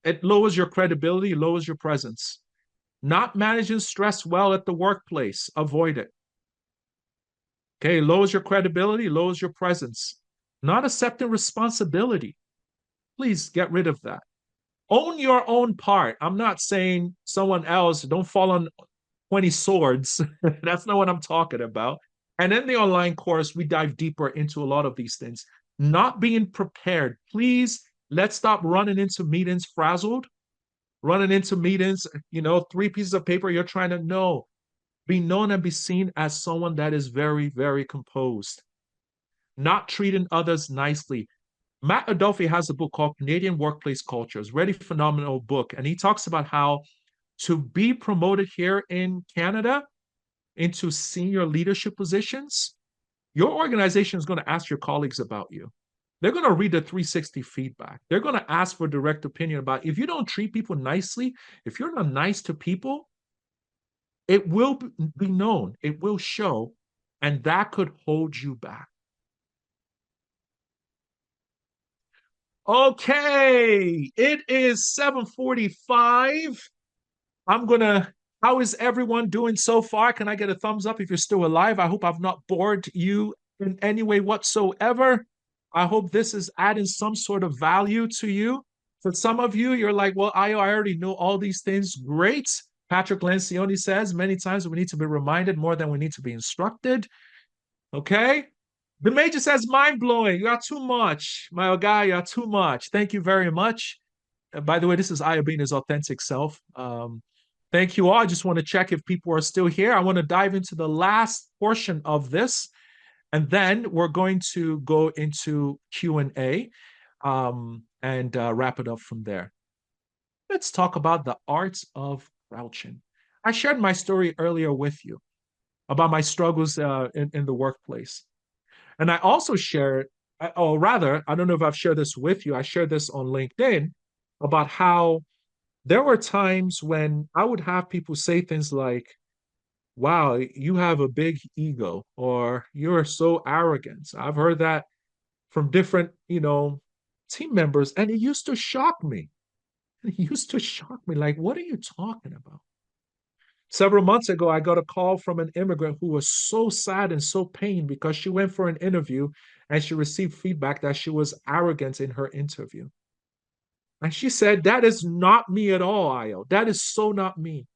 It lowers your credibility, lowers your presence. Not managing stress well at the workplace. Avoid it. Okay, lowers your credibility, lowers your presence. Not accepting responsibility. Please get rid of that. Own your own part. I'm not saying someone else, don't fall on 20 swords. That's not what I'm talking about. And in the online course, we dive deeper into a lot of these things. Not being prepared. Please, let's stop running into meetings frazzled, running into meetings, 3 pieces of paper you're trying to know. Be known and be seen as someone that is very, very composed. Not treating others nicely. Matt Adolphe has a book called Canadian Workplace Cultures, really phenomenal book. And he talks about how to be promoted here in Canada into senior leadership positions, your organization is going to ask your colleagues about you. They're going to read the 360 feedback. They're going to ask for direct opinion about if you don't treat people nicely, if you're not nice to people, it will be known, it will show, and that could hold you back. Okay, it is 7:45. I'm going to How is everyone doing so far? Can I get a thumbs up if you're still alive? I hope I've not bored you in any way whatsoever. I hope this is adding some sort of value to you. For some of you, you're like, well, I already know all these things. Great. Patrick Lencioni says many times we need to be reminded more than we need to be instructed. Okay. The major says mind blowing. You are too much. My guy, you are too much. Thank you very much. By the way, this is Aya being his authentic self. Thank you all. I just want to check if people are still here. I want to dive into the last portion of this, and then we're going to go into Q&A and wrap it up from there. Let's talk about the art of crouching. I shared my story earlier with you about my struggles in the workplace. And I also shared, or rather, I don't know if I've shared this with you. I shared this on LinkedIn about how there were times when I would have people say things like, wow, you have a big ego, or you're so arrogant. I've heard that from different, team members, and it used to shock me. It used to shock me. Like, what are you talking about? Several months ago, I got a call from an immigrant who was so sad and so pained because she went for an interview and she received feedback that she was arrogant in her interview. And she said, that is not me at all, Ayo. That is so not me.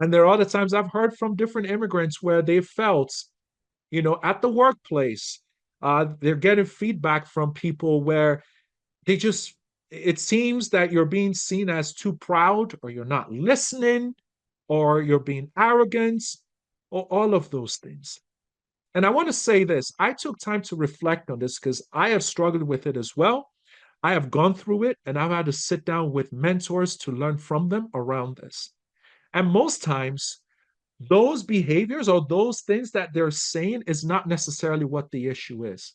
And there are other times I've heard from different immigrants where they felt, at the workplace, they're getting feedback from people where they just, it seems that you're being seen as too proud, or you're not listening, or you're being arrogant, or all of those things. And I want to say this, I took time to reflect on this because I have struggled with it as well. I have gone through it, and I've had to sit down with mentors to learn from them around this. And most times, those behaviors or those things that they're saying is not necessarily what the issue is.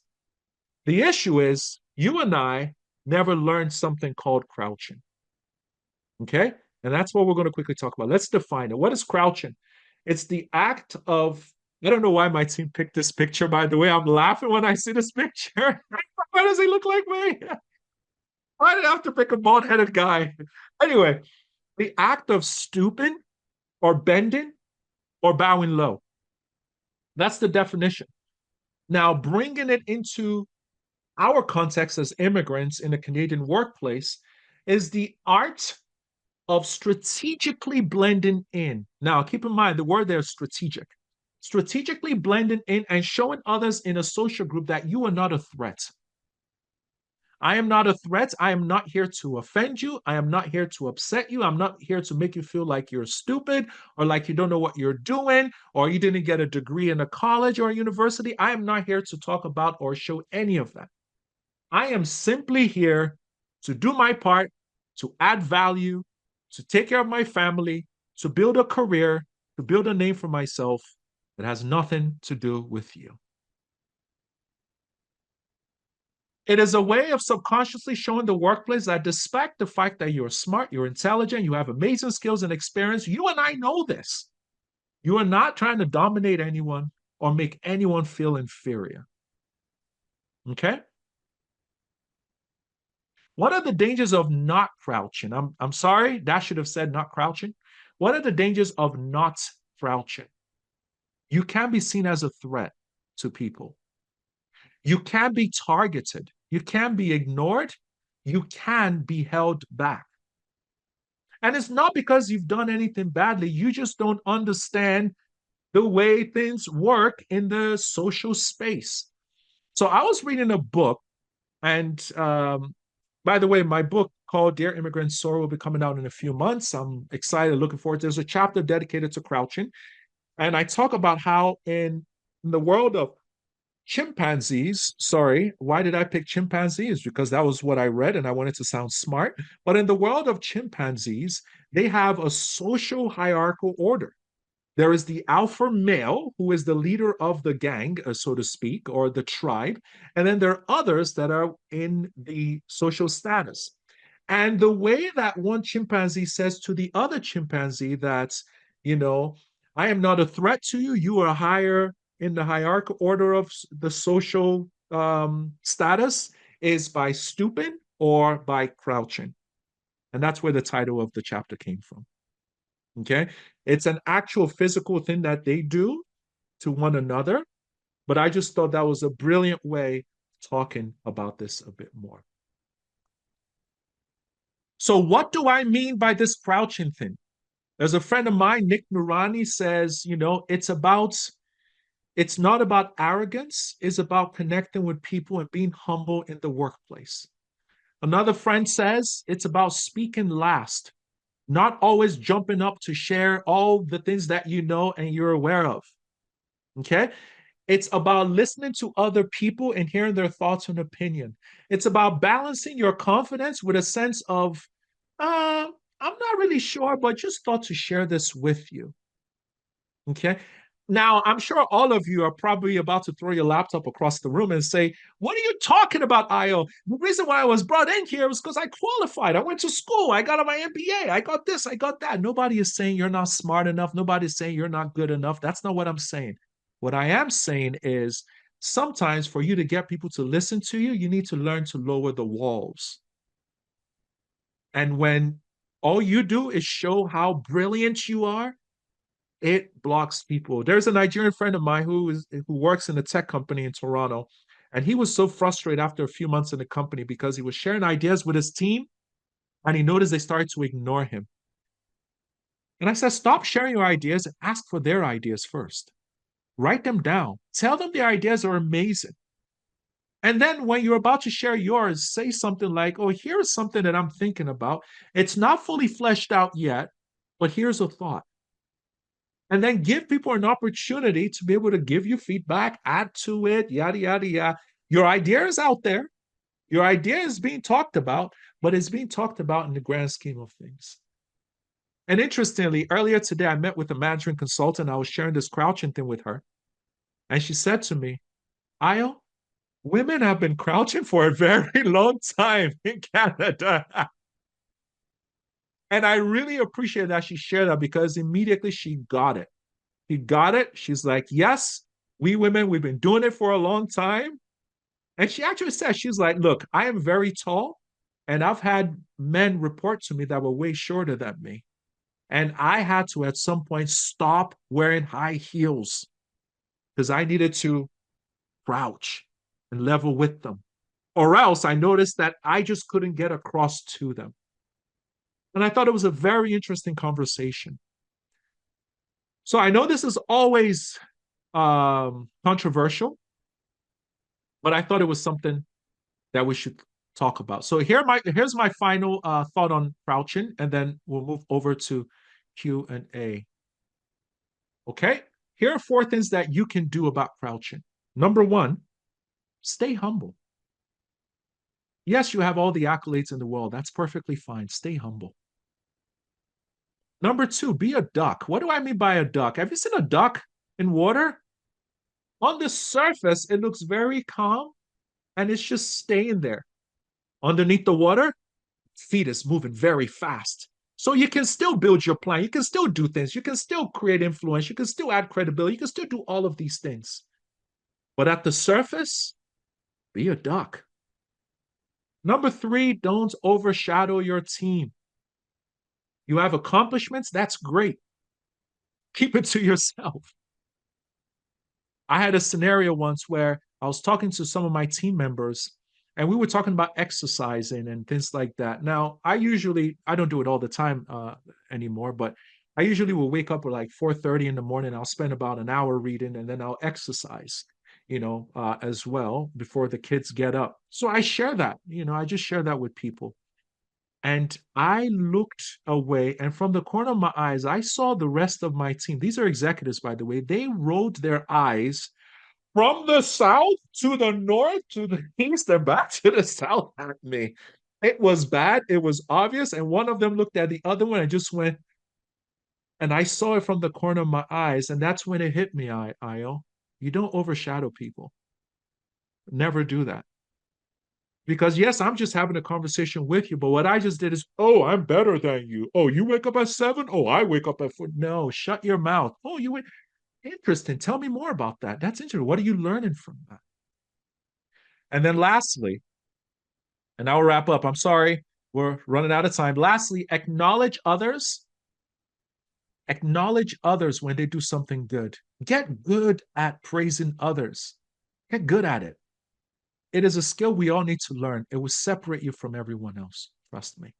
The issue is you and I never learned something called crouching. Okay? And that's what we're going to quickly talk about. Let's define it. What is crouching? It's the act of, I don't know why my team picked this picture, by the way. I'm laughing when I see this picture. Why does he look like me? Why did I have to pick a bald headed guy? Anyway, the act of stooping or bending or bowing low. That's the definition. Now, bringing it into our context as immigrants in a Canadian workplace is the art of strategically blending in. Now, keep in mind the word there is strategic. Strategically blending in and showing others in a social group that you are not a threat. I am not a threat. I am not here to offend you. I am not here to upset you. I'm not here to make you feel like you're stupid or like you don't know what you're doing or you didn't get a degree in a college or a university. I am not here to talk about or show any of that. I am simply here to do my part, to add value, to take care of my family, to build a career, to build a name for myself that has nothing to do with you. It is a way of subconsciously showing the workplace that despite the fact that you're smart, you're intelligent, you have amazing skills and experience, you and I know this. You are not trying to dominate anyone or make anyone feel inferior. Okay? What are the dangers of not crouching? I'm sorry, that should have said not crouching. What are the dangers of not crouching? You can be seen as a threat to people. You can be targeted. You can be ignored. You can be held back. And it's not because you've done anything badly. You just don't understand the way things work in the social space. So I was reading a book, and by the way, my book called Dear Immigrant Soar will be coming out in a few months. I'm excited, looking forward. There's a chapter dedicated to crouching. And I talk about how in the world of chimpanzees, sorry, why did I pick chimpanzees? Because that was what I read and I wanted to sound smart. But in the world of chimpanzees, they have a social hierarchical order. There is the alpha male, who is the leader of the gang, so to speak, or the tribe. And then there are others that are in the social status. And the way that one chimpanzee says to the other chimpanzee that, I am not a threat to you, you are higher in the hierarchical order of the social status, is by stooping or by crouching. And that's where the title of the chapter came from. Okay. It's an actual physical thing that they do to one another. But I just thought that was a brilliant way of talking about this a bit more. So, what do I mean by this crouching thing? There's a friend of mine, Nick Nurani, says, it's not about arrogance, it's about connecting with people and being humble in the workplace. Another friend says it's about speaking last, not always jumping up to share all the things that you know and you're aware of. Okay. It's about listening to other people and hearing their thoughts and opinion. It's about balancing your confidence with a sense of, I'm not really sure, but just thought to share this with you. Okay. Now, I'm sure all of you are probably about to throw your laptop across the room and say, what are you talking about, Io? The reason why I was brought in here was because I qualified. I went to school. I got my MBA. I got this. I got that. Nobody is saying you're not smart enough. Nobody's saying you're not good enough. That's not what I'm saying. What I am saying is sometimes for you to get people to listen to you, you need to learn to lower the walls. And when all you do is show how brilliant you are, it blocks people. There's a Nigerian friend of mine who works in a tech company in Toronto, and he was so frustrated after a few months in the company because he was sharing ideas with his team, and he noticed they started to ignore him. And I said, stop sharing your ideas and ask for their ideas first. Write them down. Tell them their ideas are amazing. And then when you're about to share yours, say something like, oh, here's something that I'm thinking about. It's not fully fleshed out yet, but here's a thought. And then give people an opportunity to be able to give you feedback, add to it, yada, yada, yada. Your idea is out there. Your idea is being talked about, but it's being talked about in the grand scheme of things. And interestingly, earlier today, I met with a management consultant. I was sharing this crouching thing with her. And she said to me, Io, women have been crouching for a very long time in Canada. And I really appreciate that she shared that because immediately she got it. She got it. She's like, yes, we women, we've been doing it for a long time. And she actually said, she's like, look, I am very tall and I've had men report to me that were way shorter than me. And I had to, at some point, stop wearing high heels because I needed to crouch and level with them. Or else I noticed that I just couldn't get across to them. And I thought it was a very interesting conversation. So I know this is always controversial, but I thought it was something that we should talk about. So here's my final thought on crouching, and then we'll move over to Q&A. Okay, here are 4 things that you can do about crouching. Number 1, stay humble. Yes, you have all the accolades in the world. That's perfectly fine. Stay humble. Number 2, be a duck. What do I mean by a duck? Have you seen a duck in water? On the surface, it looks very calm and it's just staying there. Underneath the water, feet is moving very fast. So you can still build your plan. You can still do things. You can still create influence. You can still add credibility. You can still do all of these things. But at the surface, be a duck. Number 3, don't overshadow your team. You have accomplishments, that's great. Keep it to yourself. I had a scenario once where I was talking to some of my team members and we were talking about exercising and things like that. Now, I don't do it all the time anymore, but I usually will wake up at like 4:30 in the morning. I'll spend about an hour reading and then I'll exercise, as well before the kids get up. So I share that, I just share that with people. And I looked away, and from the corner of my eyes, I saw the rest of my team. These are executives, by the way. They rolled their eyes from the south to the north to the east and back to the south at me. It was bad. It was obvious. And one of them looked at the other one and just went, and I saw it from the corner of my eyes. And that's when it hit me, Io. You don't overshadow people. Never do that. Because yes, I'm just having a conversation with you, but what I just did is, oh, I'm better than you. Oh, you wake up at 7? Oh, I wake up at 4. No, shut your mouth. Oh, you went interesting. Tell me more about that. That's interesting. What are you learning from that? And then lastly, and I'll wrap up. I'm sorry, we're running out of time. Lastly, acknowledge others Acknowledge others when they do something good. Get good at praising others. Get good at it. It is a skill we all need to learn. It will separate you from everyone else. Trust me.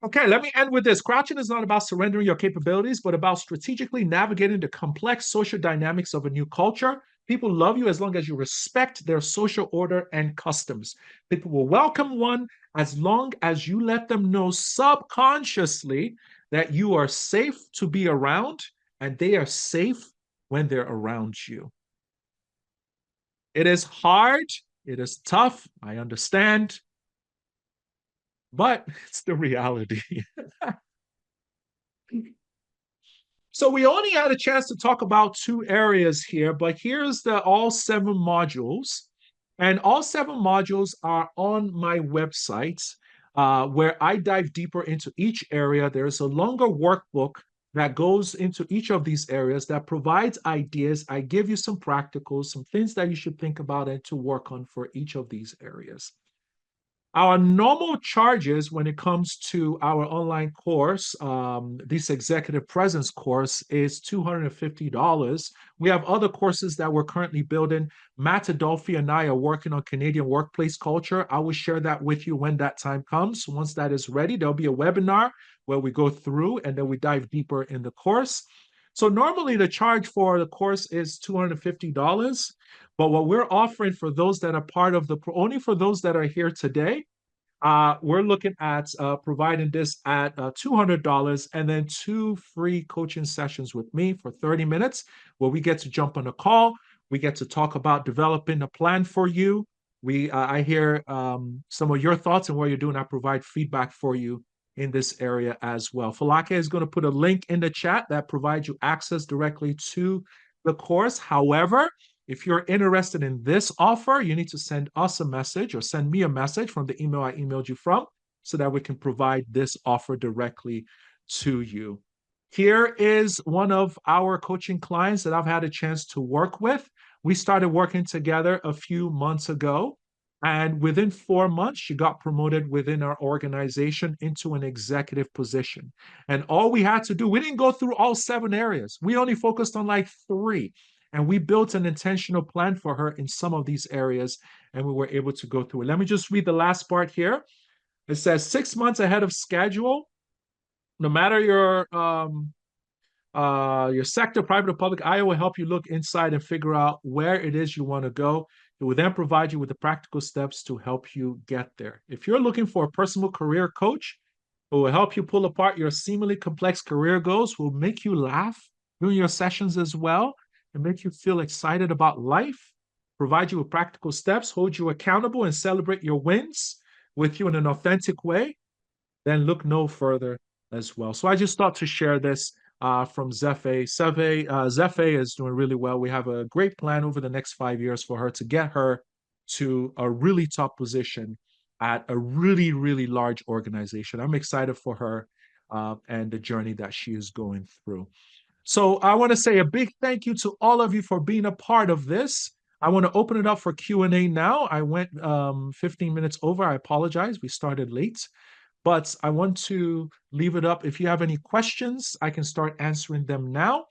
Okay, let me end with this. Crouching is not about surrendering your capabilities, but about strategically navigating the complex social dynamics of a new culture. People love you as long as you respect their social order and customs. People will welcome one as long as you let them know subconsciously that you are safe to be around and they are safe when they're around you. It is hard, it is tough, I understand, but it's the reality. So we only had a chance to talk about 2 areas here, but here's the all 7 modules. And all 7 modules are on my website, where I dive deeper into each area. There's a longer workbook that goes into each of these areas that provides ideas. I give you some practicals, some things that you should think about and to work on for each of these areas. Our normal charges when it comes to our online course, this executive presence course, is $250. We have other courses that we're currently building. Matt Adolfi and I are working on Canadian workplace culture. I will share that with you when that time comes. Once that is ready, there'll be a webinar where we go through and then we dive deeper in the course. So normally the charge for the course is $250. But what we're offering for those that are part of only for those that are here today, we're looking at providing this at $200 and then 2 free coaching sessions with me for 30 minutes where we get to jump on a call. We get to talk about developing a plan for you. I hear some of your thoughts and what you're doing. I provide feedback for you in this area as well. Falake is going to put a link in the chat that provides you access directly to the course. However, if you're interested in this offer, you need to send us a message or send me a message from the email I emailed you from so that we can provide this offer directly to you. Here is one of our coaching clients that I've had a chance to work with. We started working together a few months ago. And within 4 months, she got promoted within our organization into an executive position. And all we had to do, we didn't go through all 7 areas. We only focused on like 3. And we built an intentional plan for her in some of these areas, and we were able to go through it. Let me just read the last part here. It says 6 months ahead of schedule, no matter your sector, private or public, I will help you look inside and figure out where it is you want to go. It will then provide you with the practical steps to help you get there. If you're looking for a personal career coach who will help you pull apart your seemingly complex career goals, will make you laugh during your sessions as well, and make you feel excited about life, provide you with practical steps, hold you accountable, and celebrate your wins with you in an authentic way, then look no further as well. So I just thought to share this from Zefe. Zefe is doing really well. We have a great plan over the next 5 years for her to get her to a really top position at a really, really large organization. I'm excited for her and the journey that she is going through. So I want to say a big thank you to all of you for being a part of this. I want to open it up for Q&A now. I went 15 minutes over. I apologize. We started late. But I want to leave it up. If you have any questions, I can start answering them now.